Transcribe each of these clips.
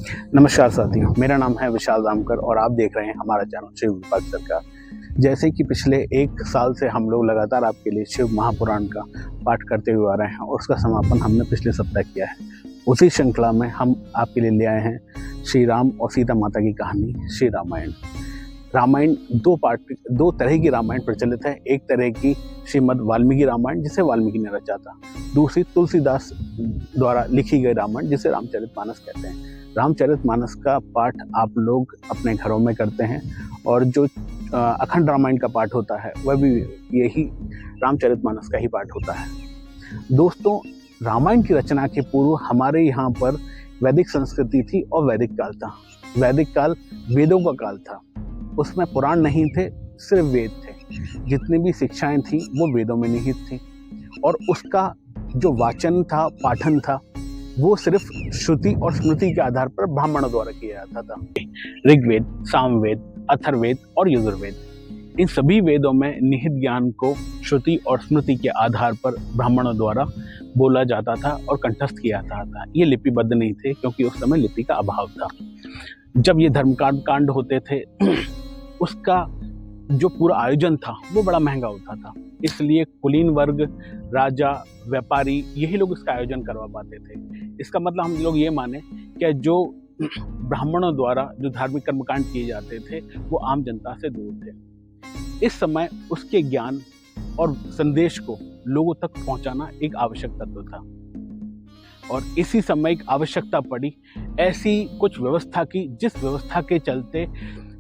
नमस्कार साथियों, मेरा नाम है विशाल रामकर और आप देख रहे हैं हमारा चैनल शिव विभाग सरकार। जैसे कि पिछले 1 साल से हम लोग लगातार आपके लिए शिव महापुराण का पाठ करते हुए आ रहे हैं और उसका समापन हमने पिछले सप्ताह किया है। उसी श्रृंखला में हम आपके लिए ले आए हैं श्री राम और सीता माता की कहानी, श्री रामायण। रामायण दो तरह की रामायण प्रचलित है। एक तरह की श्रीमद् वाल्मीकि रामायण जिसे वाल्मीकि ने रचा था, दूसरी तुलसीदास द्वारा लिखी गई रामायण जिसे रामचरितमानस कहते हैं। रामचरितमानस का पाठ आप लोग अपने घरों में करते हैं और जो अखंड रामायण का पाठ होता है वह भी यही रामचरितमानस का ही पाठ होता है। दोस्तों, रामायण की रचना के पूर्व हमारे यहाँ पर वैदिक संस्कृति थी और वैदिक काल था। वैदिक काल वेदों का काल था। उसमें पुराण नहीं थे, सिर्फ वेद थे। जितनी भी शिक्षाएं थी वो वेदों में निहित थी और उसका जो वाचन था, पाठन था, वो सिर्फ श्रुति और स्मृति के आधार पर ब्राह्मणों द्वारा किया जाता था। ऋग्वेद, सामवेद, अथर्ववेद और यजुर्वेद, इन सभी वेदों में निहित ज्ञान को श्रुति और स्मृति के आधार पर ब्राह्मणों द्वारा बोला जाता था और कंठस्थ किया जाता था। ये लिपिबद्ध नहीं थे क्योंकि उस समय लिपि का अभाव था। जब ये धर्मकांड होते थे उसका जो पूरा आयोजन था वो बड़ा महंगा होता था, इसलिए कुलीन वर्ग, राजा, व्यापारी, यही लोग इसका आयोजन करवा पाते थे। इसका मतलब हम लोग ये माने कि जो ब्राह्मणों द्वारा जो धार्मिक कर्मकांड किए जाते थे वो आम जनता से दूर थे। इस समय उसके ज्ञान और संदेश को लोगों तक पहुंचाना एक आवश्यक तत्व था और इसी समय एक आवश्यकता पड़ी ऐसी कुछ व्यवस्था की जिस व्यवस्था के चलते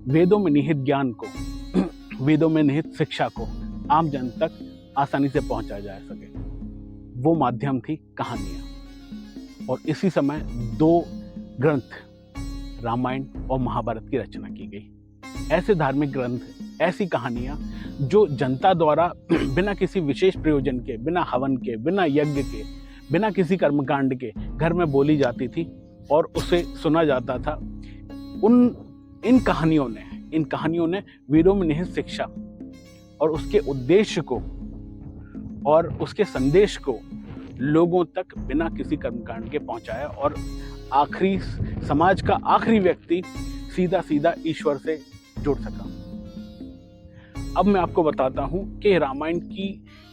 वेदों में निहित ज्ञान को, वेदों में निहित शिक्षा को आम जन तक आसानी से पहुंचाया जा सके। वो माध्यम थी कहानियां और इसी समय 2 ग्रंथ रामायण और महाभारत की रचना की गई। ऐसे धार्मिक ग्रंथ, ऐसी कहानियां जो जनता द्वारा बिना किसी विशेष प्रयोजन के, बिना हवन के, बिना यज्ञ के, बिना किसी कर्मकांड के घर में बोली जाती थी और उसे सुना जाता था। इन कहानियों ने वेदों में निहित शिक्षा और उसके उद्देश्य को और उसके संदेश को लोगों तक बिना किसी कर्मकांड के पहुंचाया और आखिरी समाज का आखिरी व्यक्ति सीधा ईश्वर से जुड़ सका। अब मैं आपको बताता हूं कि रामायण की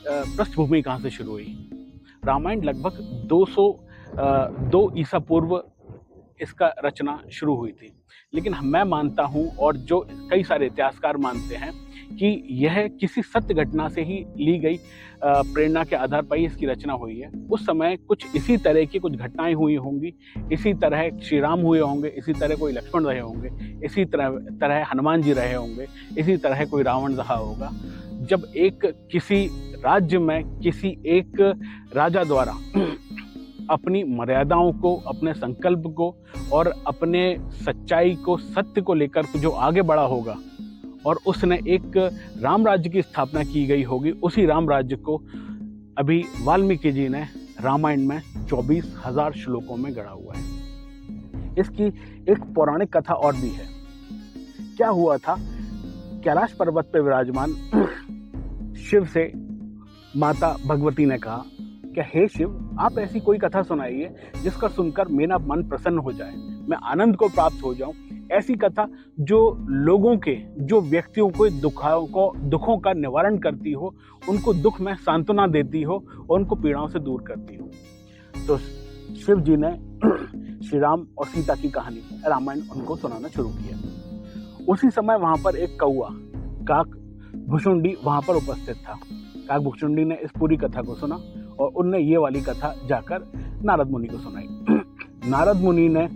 पृष्ठभूमि कहां से शुरू हुई। रामायण लगभग 202 ईसा पूर्व इसका रचना शुरू हुई थी, लेकिन मैं मानता हूं और जो कई सारे इतिहासकार मानते हैं कि यह किसी सत्य घटना से ही ली गई प्रेरणा के आधार पर ही इसकी रचना हुई है। उस समय कुछ इसी तरह की कुछ घटनाएं हुई होंगी, इसी तरह श्री राम हुए होंगे, इसी तरह कोई लक्ष्मण रहे होंगे, इसी तरह हनुमान जी रहे होंगे, इसी तरह कोई रावण रहा होगा। जब किसी राज्य में किसी एक राजा द्वारा अपनी मर्यादाओं को, अपने संकल्प को और अपने सच्चाई को, सत्य को लेकर जो आगे बढ़ा होगा और उसने एक राम राज्य की स्थापना की गई होगी, उसी राम राज्य को अभी वाल्मीकि जी ने रामायण में 24,000 श्लोकों में गढ़ा हुआ है। इसकी एक पौराणिक कथा और भी है। क्या हुआ था, कैलाश पर्वत पर विराजमान शिव से माता भगवती ने कहा कि हे शिव, आप ऐसी कोई कथा सुनाइए जिसका सुनकर मेरा मन प्रसन्न हो जाए, मैं आनंद को प्राप्त हो जाऊं। ऐसी कथा जो लोगों के, जो व्यक्तियों को दुखों का निवारण करती हो, उनको दुख में सांत्वना देती हो और उनको पीड़ाओं से दूर करती हो। तो शिव जी ने श्री राम और सीता की कहानी रामायण उनको सुनाना शुरू किया। उसी समय वहां पर एक कौआ, काक भुषुंडी वहां पर उपस्थित था। काक भुषुंडी ने इस पूरी कथा को सुना और उनने ये वाली कथा जाकर नारद मुनि को सुनाई। नारद मुनि ने,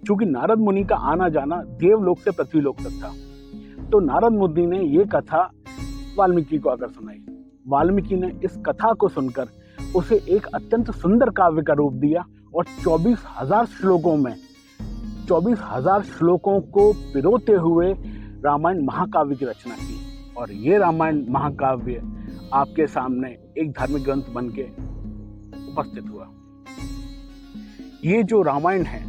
चूंकि नारद मुनि का आना जाना देवलोक से पृथ्वीलोक तक था, तो नारद मुनि ने ये कथा वाल्मीकि को आकर सुनाई। वाल्मीकि ने इस कथा को सुनकर उसे एक अत्यंत सुंदर काव्य का रूप दिया और 24,000 श्लोकों में 24,000 श्लोकों को पिरोते हुए रामायण महाकाव्य की रचना की। और ये रामायण महाकाव्य आपके सामने एक धार्मिक ग्रंथ बन के उपस्थित हुआ। ये जो रामायण है,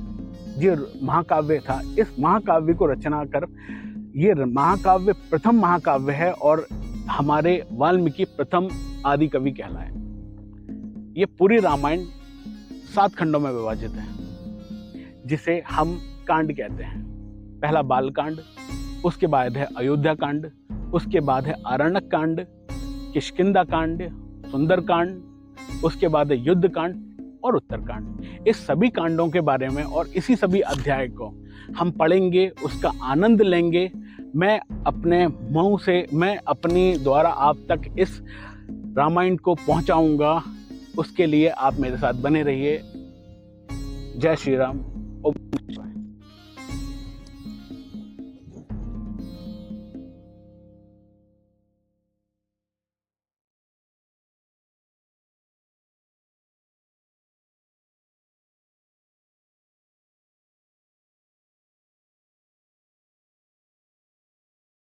ये महाकाव्य था। इस महाकाव्य को रचना कर, ये महाकाव्य प्रथम महाकाव्य है और हमारे वाल्मीकि प्रथम आदि कवि कहलाए। ये पूरी रामायण 7 खंडों में विभाजित है, जिसे हम कांड कहते हैं। पहला बाल कांड, उसके बाद है अयोध्या कांड, उसके बाद है आरण्यक कांड, किष्किंधा कांड, सुंदर कांड, उसके बाद है युद्ध कांड और उत्तरकांड। इस सभी कांडों के बारे में और इसी सभी अध्याय को हम पढ़ेंगे, उसका आनंद लेंगे। मैं अपने मुंह से, मैं अपनी द्वारा आप तक इस रामायण को पहुंचाऊंगा। उसके लिए आप मेरे साथ बने रहिए। जय श्री राम। ओम नमः शिवाय।